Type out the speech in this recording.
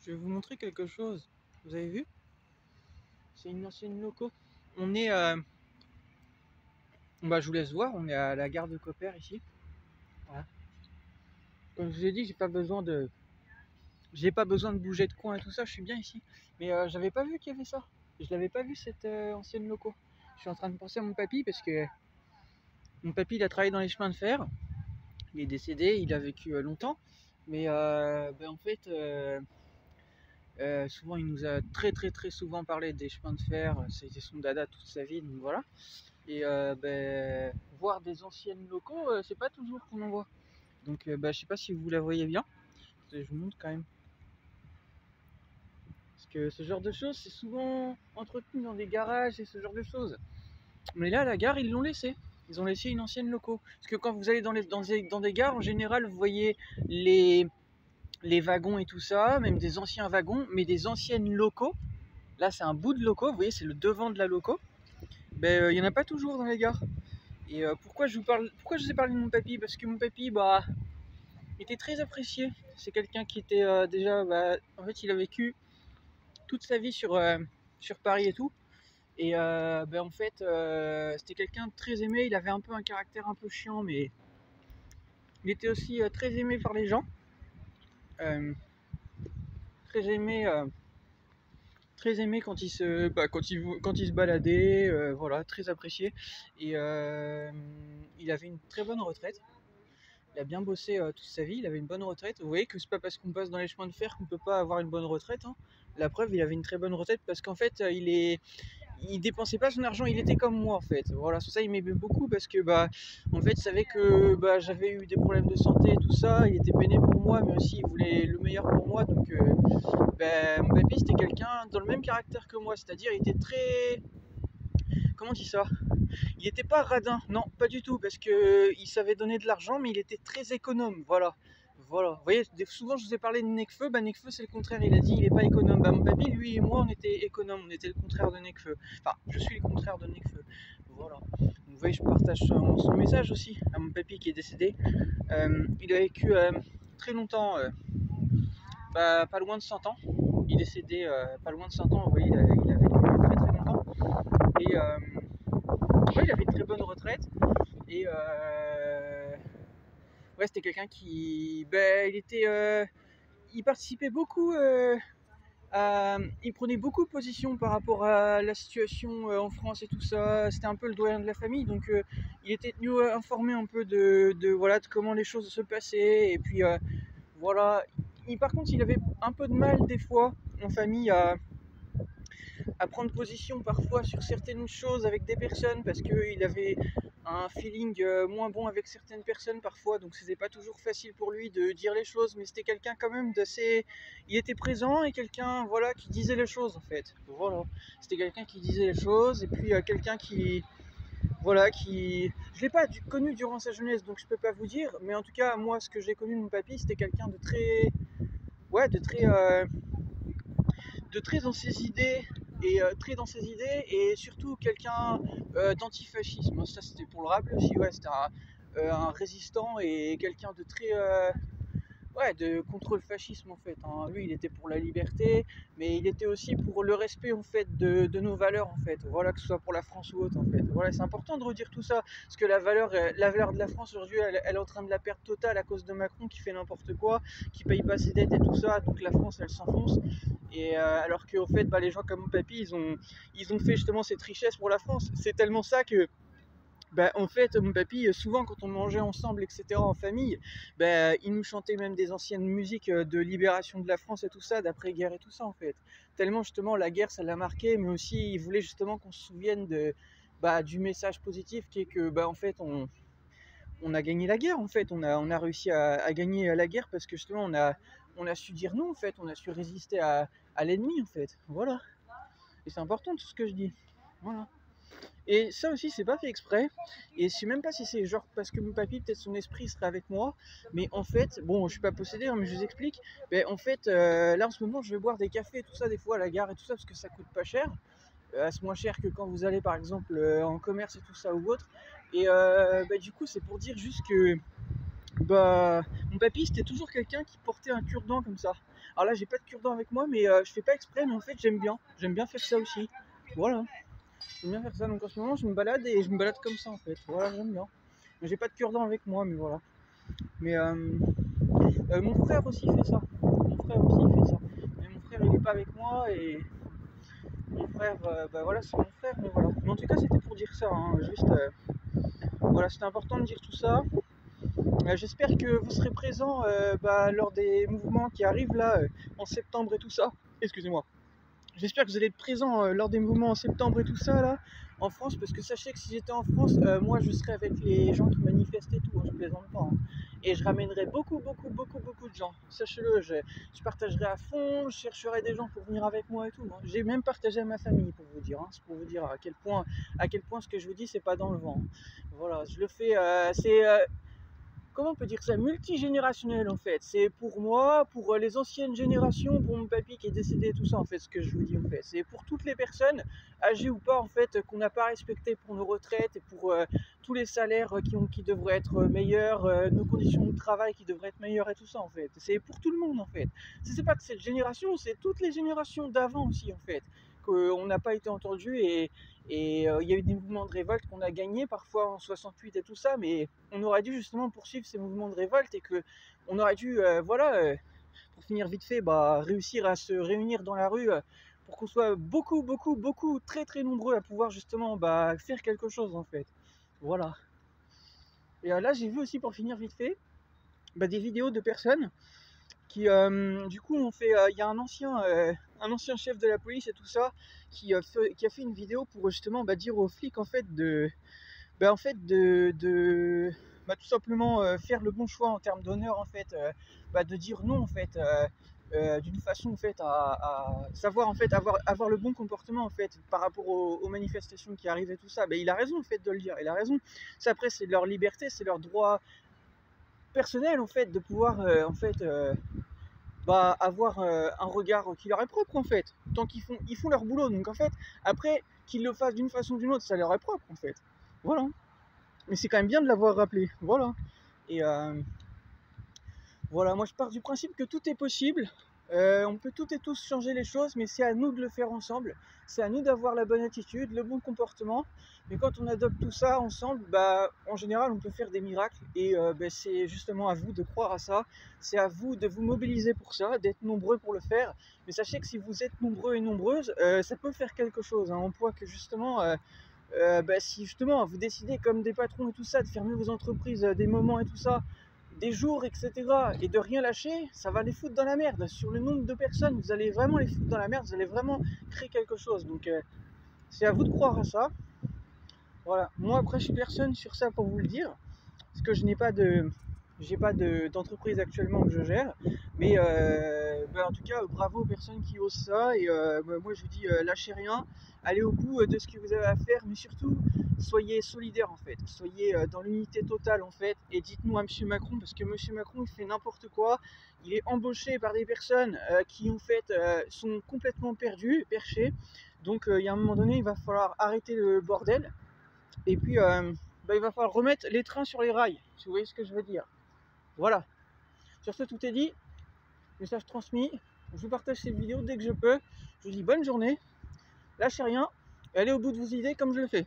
Je vais vous montrer quelque chose. Vous avez vu? C'est une ancienne loco. On est, je vous laisse voir. On est à la gare de Coppère ici. Voilà. Comme je vous ai dit, j'ai pas besoin de bouger de coin et tout ça. Je suis bien ici. Mais j'avais pas vu qu'il y avait ça. Je l'avais pas vu cette ancienne loco. Je suis en train de penser à mon papy parce que mon papy il a travaillé dans les chemins de fer. Il est décédé. Il a vécu longtemps. Mais en fait. Souvent, il nous a très souvent parlé des chemins de fer. C'était son dada toute sa vie, donc voilà. Et voir des anciennes locaux, c'est pas toujours qu'on en voit. Donc, je sais pas si vous la voyez bien. Je vous montre quand même. Parce que ce genre de choses, c'est souvent entretenu dans des garages et ce genre de choses. Mais là, à la gare, ils l'ont laissé. Ils ont laissé une ancienne loco. Parce que quand vous allez dans des gares, en général, vous voyez les wagons et tout ça, même des anciens wagons, mais des anciennes locaux. Là, c'est un bout de loco, vous voyez, c'est le devant de la loco. Il n'y en a pas toujours dans les gares. Et pourquoi je vous ai parlé de mon papy? Parce que mon papy, il était très apprécié. C'est quelqu'un qui était en fait, il a vécu toute sa vie sur Paris et tout. Et en fait, c'était quelqu'un de très aimé. Il avait un peu un caractère un peu chiant, mais il était aussi très aimé par les gens. Très aimé. Très aimé quand il se baladait, voilà, très apprécié. Et il avait une très bonne retraite. Il a bien bossé toute sa vie, il avait une bonne retraite. Vous voyez que c'est pas parce qu'on passe dans les chemins de fer qu'on peut pas avoir une bonne retraite, hein. La preuve, il avait une très bonne retraite parce qu'en fait, il dépensait pas son argent, il était comme moi en fait. Voilà, sur ça il m'aimait beaucoup parce que en fait il savait que j'avais eu des problèmes de santé et tout ça, il était peiné pour moi mais aussi il voulait le meilleur pour moi, donc mon papy c'était quelqu'un dans le même caractère que moi, c'est-à-dire il était très, comment on dit ça, il était pas radin, non pas du tout, parce que il savait donner de l'argent mais il était très économe, voilà. Voilà, vous voyez, souvent je vous ai parlé de Nekfeu, Nekfeu c'est le contraire, il a dit il est pas économe. Mon papy, lui et moi, on était économe, on était le contraire de Nekfeu. Enfin, je suis le contraire de Nekfeu. Voilà. Donc, vous voyez, je partage son message aussi à mon papy qui est décédé. Il a vécu très longtemps, pas loin de 100 ans. Il est décédé pas loin de 100 ans, vous voyez, il a vécu très longtemps. Et ouais, il avait une très bonne retraite. Et ouais, c'était quelqu'un qui, il participait beaucoup, il prenait beaucoup de position par rapport à la situation en France et tout ça. C'était un peu le doyen de la famille, donc il était tenu informé un peu de comment les choses se passaient. Et puis voilà. Par contre, il avait un peu de mal des fois en famille à prendre position parfois sur certaines choses avec des personnes parce qu'il avait un feeling moins bon avec certaines personnes parfois, donc c'était pas toujours facile pour lui de dire les choses, mais c'était quelqu'un quand même d'assez, il était présent et quelqu'un voilà qui disait les choses en fait. Voilà, c'était quelqu'un qui disait les choses et puis quelqu'un qui je l'ai pas connu durant sa jeunesse donc je peux pas vous dire, mais en tout cas moi ce que j'ai connu de mon papy c'était quelqu'un de très de très dans ses idées et très dans ses idées et surtout quelqu'un d'antifascisme. Ça c'était pour le rappeler aussi, ouais, c'était un résistant et quelqu'un de très contre le fascisme en fait, hein. Lui il était pour la liberté mais il était aussi pour le respect en fait de nos valeurs en fait, voilà, que ce soit pour la France ou autre en fait. Voilà, c'est important de redire tout ça parce que la valeur de la France aujourd'hui elle est en train de la perdre totale à cause de Macron qui fait n'importe quoi, qui paye pas ses dettes et tout ça, donc la France elle s'enfonce. Et alors qu'en fait les gens comme mon papy ils ont fait justement cette richesse pour la France. C'est tellement ça que en fait, mon papy, souvent quand on mangeait ensemble, etc., en famille, il nous chantait même des anciennes musiques de libération de la France et tout ça, d'après-guerre et tout ça, en fait. Tellement, justement, la guerre, ça l'a marqué, mais aussi, il voulait justement qu'on se souvienne du message positif qui est que, en fait, on a gagné la guerre, en fait. On a réussi à gagner la guerre parce que, justement, on a su dire non, en fait. On a su résister à l'ennemi, en fait. Voilà. Et c'est important, tout ce que je dis. Voilà. Et ça aussi, c'est pas fait exprès. Et je sais même pas si c'est genre parce que mon papy, peut-être son esprit serait avec moi. Mais en fait, bon, je suis pas possédé, hein, mais je vous explique. En fait, là en ce moment, je vais boire des cafés, tout ça, des fois à la gare et tout ça, parce que ça coûte pas cher. C'est moins cher que quand vous allez par exemple en commerce et tout ça ou autre. Et du coup, c'est pour dire juste que Bah, mon papy c'était toujours quelqu'un qui portait un cure-dent comme ça. Alors là j'ai pas de cure-dent avec moi, mais je fais pas exprès, mais en fait j'aime bien faire ça aussi. Voilà, j'aime bien faire ça. Donc en ce moment je me balade et je me balade comme ça en fait. Voilà, j'aime bien. J'ai pas de cure-dent avec moi, mais voilà. Mais mon frère aussi fait ça. Mon frère aussi fait ça. Mais mon frère il est pas avec moi et mon frère, bah voilà, c'est mon frère, mais voilà. Mais en tout cas c'était pour dire ça, hein. Juste voilà, c'était important de dire tout ça. J'espère que vous serez présents lors des mouvements qui arrivent là en septembre et tout ça. Excusez-moi. J'espère que vous allez être présents lors des mouvements en septembre et tout ça là en France, parce que sachez que si j'étais en France, moi je serais avec les gens qui manifestent et tout, hein, je plaisante pas. Hein. Et je ramènerais beaucoup de gens. Sachez-le, je partagerai à fond, je chercherai des gens pour venir avec moi et tout. Hein. J'ai même partagé à ma famille pour vous dire. Hein. C'est pour vous dire à quel point ce que je vous dis c'est pas dans le vent. Voilà, je le fais, comment on peut dire ça, multigénérationnel en fait. C'est pour moi, pour les anciennes générations, pour mon papy qui est décédé, tout ça en fait, ce que je vous dis en fait. C'est pour toutes les personnes, âgées ou pas en fait, qu'on n'a pas respecté pour nos retraites et pour tous les salaires qui devraient être meilleurs, nos conditions de travail qui devraient être meilleures et tout ça en fait. C'est pour tout le monde en fait. C'est pas que cette génération, c'est toutes les générations d'avant aussi en fait, qu'on n'a pas été entendu et il y a eu des mouvements de révolte qu'on a gagnés parfois en 68 et tout ça, mais on aurait dû justement poursuivre ces mouvements de révolte et que on aurait dû, pour finir vite fait, réussir à se réunir dans la rue pour qu'on soit beaucoup, très nombreux à pouvoir justement faire quelque chose en fait. Voilà. Et là, j'ai vu aussi pour finir vite fait des vidéos de personnes qui du coup ont fait, il y a un ancien chef de la police et tout ça qui a fait une vidéo pour justement dire aux flics en fait tout simplement faire le bon choix en termes d'honneur en fait, de dire non en fait, d'une façon en fait à savoir en fait avoir le bon comportement en fait par rapport aux manifestations qui arrivent et tout ça. Il a raison en fait de le dire, il a raison. Ça après c'est leur liberté, c'est leur droit personnel en fait de pouvoir avoir un regard qui leur est propre en fait. Tant ils font leur boulot, donc en fait, après qu'ils le fassent d'une façon ou d'une autre, ça leur est propre en fait. Voilà. Mais c'est quand même bien de l'avoir rappelé. Voilà. Et voilà, moi je pars du principe que tout est possible. On peut toutes et tous changer les choses, mais c'est à nous de le faire ensemble. C'est à nous d'avoir la bonne attitude, le bon comportement. Mais quand on adopte tout ça ensemble, en général, on peut faire des miracles. Et c'est justement à vous de croire à ça. C'est à vous de vous mobiliser pour ça, d'être nombreux pour le faire. Mais sachez que si vous êtes nombreux et nombreuses, ça peut faire quelque chose. Hein. On voit que justement, si justement vous décidez comme des patrons et tout ça de fermer vos entreprises des moments et tout ça, des jours, etc., et de rien lâcher, ça va les foutre dans la merde. Sur le nombre de personnes, vous allez vraiment les foutre dans la merde, vous allez vraiment créer quelque chose. Donc c'est à vous de croire à ça. Voilà. Moi après je suis personne sur ça pour vous le dire, parce que je n'ai pas d'entreprise actuellement que je gère. Mais en tout cas, bravo aux personnes qui osent ça. Et moi, je vous dis, lâchez rien, allez au bout de ce que vous avez à faire, mais surtout, soyez solidaires en fait. Soyez dans l'unité totale en fait. Et dites-nous à M. Macron, parce que M. Macron, il fait n'importe quoi. Il est embauché par des personnes qui, en fait, sont complètement perchées. Donc, il y a un moment donné, il va falloir arrêter le bordel. Et puis, il va falloir remettre les trains sur les rails, si vous voyez ce que je veux dire. Voilà. Sur ce, tout est dit. Message transmis. Je vous partage cette vidéo dès que je peux. Je vous dis bonne journée. Lâchez rien. Et allez au bout de vos idées comme je le fais.